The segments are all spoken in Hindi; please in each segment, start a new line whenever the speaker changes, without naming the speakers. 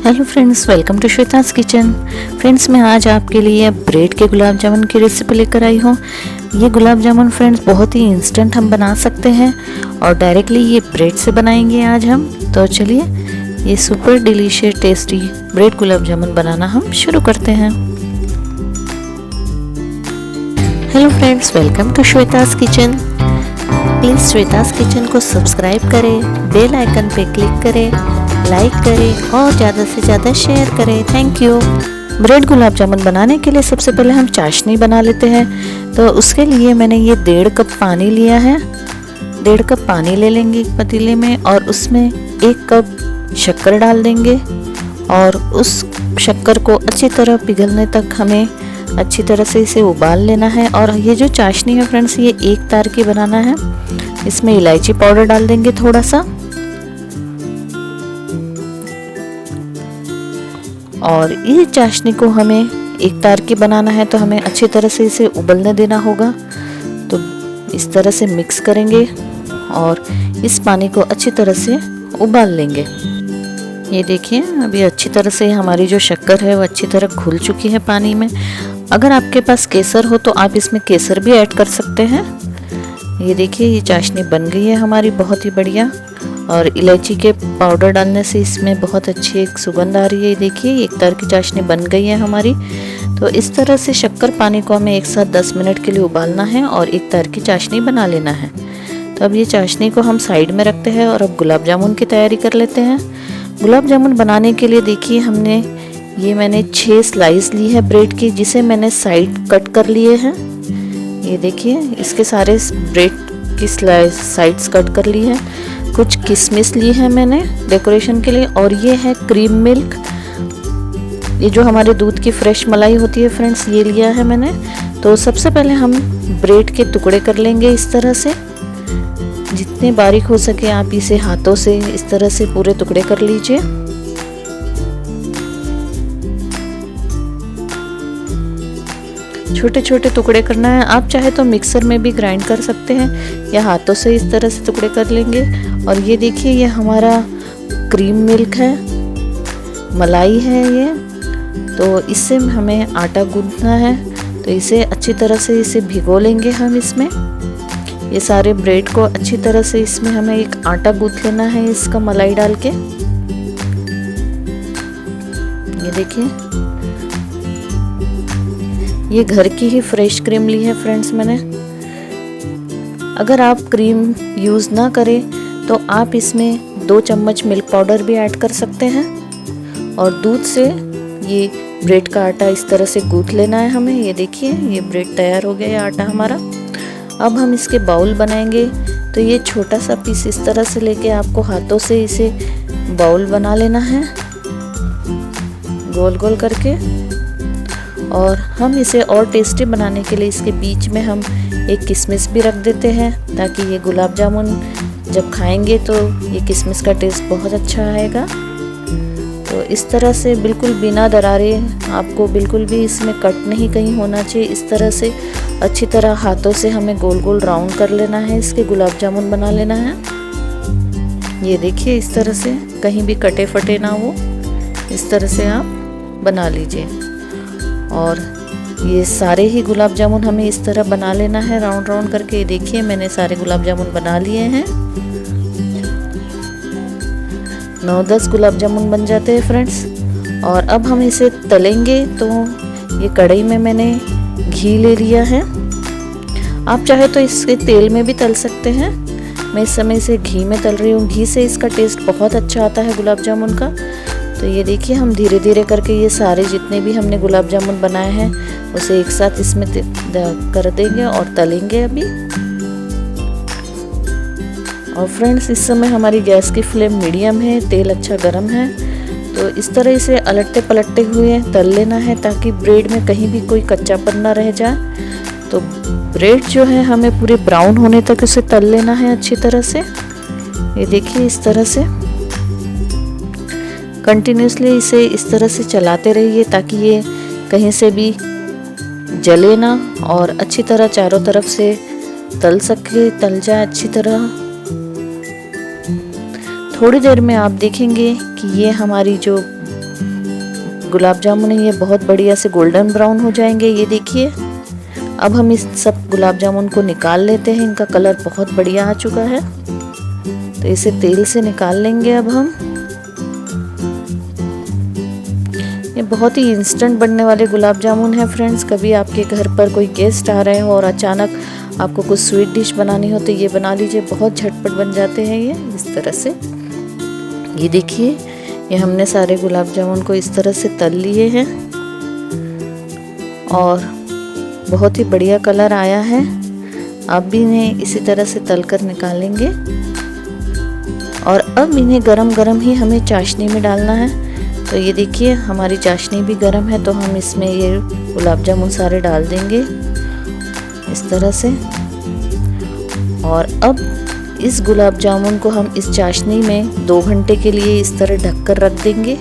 Hello friends, welcome to Shweta's kitchen. Friends, मैं आज आपके लिए ब्रेड के गुलाब जामुन की रेसिपी लेकर आई हूँ। ये गुलाब जामुन फ्रेंड्स बहुत ही इंस्टेंट हम बना सकते हैं और डायरेक्टली ये ब्रेड से बनाएंगे आज हम। तो चलिए ये super delicious tasty bread gulab jamun बनाना हम शुरू करते हैं। Hello friends, welcome to Shweta's kitchen. Please Shweta's kitchen को सब्सक्राइब करें, बेल आइकन पे क्लिक करें, लाइक करें और ज़्यादा से ज़्यादा शेयर करें। Thank you. Bread gulab jamun बनाने के लिए सबसे पहले हम चाशनी बना लेते हैं। तो उसके लिए मैंने ये 1.5 कप पानी लिया है। 1.5 कप पानी ले लेंगे एक पतीले में और उसमें 1 कप शक्कर डाल देंगे और उस शक्कर को अच्छी तरह पिघलने तक हमें अच्छी तरह से इसे उबाल लेना है। और ये जो चाशनी है फ्रेंड्स, ये 1 तार की बनाना है। इसमें इलायची पाउडर डाल देंगे थोड़ा सा और ये चाशनी को हमें 1 तार की बनाना है, तो हमें अच्छी तरह से इसे उबलने देना होगा। तो इस तरह से मिक्स करेंगे और इस पानी को अच्छी तरह से उबाल लेंगे। ये देखिए, अभी अच्छी तरह से हमारी जो शक्कर है वो अच्छी तरह घुल चुकी है पानी में। अगर आपके पास केसर हो तो आप इसमें केसर भी ऐड कर सकते हैं। ये देखिए, ये चाशनी बन गई है हमारी बहुत ही बढ़िया। और इलायची के पाउडर डालने से इसमें बहुत अच्छी एक सुगंध आ रही है। देखिए, 1 तार की चाशनी बन गई है हमारी। तो इस तरह से शक्कर पानी को हमें एक साथ 10 मिनट के लिए उबालना है और 1 तार की चाशनी बना लेना है। तो अब ये चाशनी को हम साइड में रखते हैं और अब गुलाब जामुन की तैयारी कर लेते हैं। गुलाब जामुन बनाने के लिए देखिए, मैंने 6 स्लाइस ली है ब्रेड की, जिसे मैंने साइड कट कर लिए हैं। ये देखिए, इसके सारे ब्रेड की साइड्स कट कर ली है। कुछ किशमिश ली है मैंने डेकोरेशन के लिए और ये है क्रीम मिल्क। ये जो हमारे दूध की फ्रेश मलाई होती है फ्रेंड्स, ये लिया है मैंने। तो सबसे पहले हम ब्रेड के टुकड़े कर लेंगे इस तरह से। जितने बारीक हो सके आप इसे हाथों से इस तरह से पूरे टुकड़े कर लीजिए। छोटे छोटे टुकड़े करना है। आप चाहे तो मिक्सर में भी ग्राइंड कर सकते हैं या हाथों से इस तरह से टुकड़े कर लेंगे। और ये देखिए, ये हमारा क्रीम मिल्क है, मलाई है ये। तो इससे हमें आटा गूंथना है। तो इसे अच्छी तरह से इसे भिगो लेंगे हम इसमें। ये सारे ब्रेड को अच्छी तरह से इसमें हमें एक आटा गूंथ लेना है इसका मलाई डाल के। ये देखिए, ये घर की ही फ्रेश क्रीम ली है फ्रेंड्स मैंने। अगर आप क्रीम यूज़ ना करें तो आप इसमें 2 चम्मच मिल्क पाउडर भी ऐड कर सकते हैं। और दूध से ये ब्रेड का आटा इस तरह से गूंथ लेना है हमें। ये देखिए, ये ब्रेड तैयार हो गया है आटा हमारा। अब हम इसके बाउल बनाएंगे। तो ये छोटा सा पीस इस तरह से लेके आपको हाथों से इसे बाउल बना लेना है गोल गोल करके। और हम इसे और टेस्टी बनाने के लिए इसके बीच में हम एक किशमिश भी रख देते हैं, ताकि ये गुलाब जामुन जब खाएंगे तो ये किशमिश का टेस्ट बहुत अच्छा आएगा। तो इस तरह से बिल्कुल बिना दरारे, आपको बिल्कुल भी इसमें कट नहीं कहीं होना चाहिए। इस तरह से अच्छी तरह हाथों से हमें गोल गोल राउंड कर लेना है, इसके गुलाब जामुन बना लेना है। ये देखिए, इस तरह से कहीं भी कटे फटे ना हो, इस तरह से आप बना लीजिए। और ये सारे ही गुलाब जामुन हमें इस तरह बना लेना है राउंड राउंड करके। ये देखिए, मैंने सारे गुलाब जामुन बना लिए हैं। 9-10 गुलाब जामुन बन जाते हैं फ्रेंड्स। और अब हम इसे तलेंगे। तो ये कढ़ाई में मैंने घी ले लिया है। आप चाहे तो इसके तेल में भी तल सकते हैं। मैं इस समय इसे घी में तल रही हूँ। घी से इसका टेस्ट बहुत अच्छा आता है गुलाब जामुन का। तो ये देखिए, हम धीरे धीरे करके ये सारे जितने भी हमने गुलाब जामुन बनाए हैं उसे एक साथ इसमें कर देंगे और तलेंगे अभी। और फ्रेंड्स, इस समय हमारी गैस की फ्लेम मीडियम है, तेल अच्छा गर्म है। तो इस तरह इसे अलटते पलटते हुए तल लेना है, ताकि ब्रेड में कहीं भी कोई कच्चापन ना रह जाए। तो ब्रेड जो है हमें पूरे ब्राउन होने तक इसे तल लेना है अच्छी तरह से। ये देखिए, इस तरह से कंटिन्यूसली इसे इस तरह से चलाते रहिए, ताकि ये कहीं से भी जले ना और अच्छी तरह चारों तरफ से तल जाए अच्छी तरह। थोड़ी देर में आप देखेंगे कि ये हमारी जो गुलाब जामुन है ये बहुत बढ़िया से गोल्डन ब्राउन हो जाएंगे। ये देखिए, अब हम इस सब गुलाब जामुन को निकाल लेते हैं। इनका कलर बहुत बढ़िया आ चुका है, तो इसे तेल से निकाल लेंगे अब हम। ये बहुत ही इंस्टेंट बनने वाले गुलाब जामुन है फ्रेंड्स। कभी आपके घर पर कोई गेस्ट आ रहे हो और अचानक आपको कुछ स्वीट डिश बनानी हो तो ये बना लीजिए, बहुत झटपट बन जाते हैं ये इस तरह से। ये देखिए, ये हमने सारे गुलाब जामुन को इस तरह से तल लिए हैं और बहुत ही बढ़िया कलर आया है। आप भी इन्हें इसी तरह से तल कर निकालेंगे और अब इन्हें गरम गरम ही हमें चाशनी में डालना है। तो ये देखिए, हमारी चाशनी भी गरम है, तो हम इसमें ये गुलाब जामुन सारे डाल देंगे इस तरह से। और अब इस गुलाब जामुन को हम इस चाशनी में 2 घंटे के लिए इस तरह ढककर रख देंगे।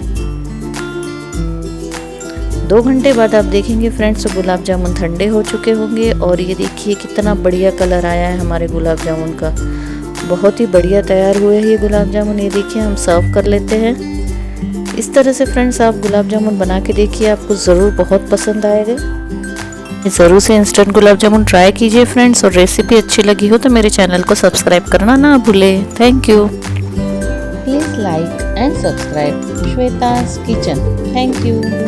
2 घंटे बाद आप देखेंगे फ्रेंड्स, तो गुलाब जामुन ठंडे हो चुके होंगे और ये देखिए कितना बढ़िया कलर आया है हमारे गुलाब जामुन का। बहुत ही बढ़िया तैयार हुए हैं ये गुलाब जामुन। ये देखिए, हम सर्व कर लेते हैं। इस तरह से फ्रेंड्स आप गुलाब जामुन बना के देखिए, आपको ज़रूर बहुत पसंद आएगा। ज़रूर से इंस्टेंट गुलाब जामुन ट्राई कीजिए फ्रेंड्स, और रेसिपी अच्छी लगी हो तो मेरे चैनल को सब्सक्राइब करना ना भूलें। Thank you. Please like and subscribe Shweta's kitchen. Thank you.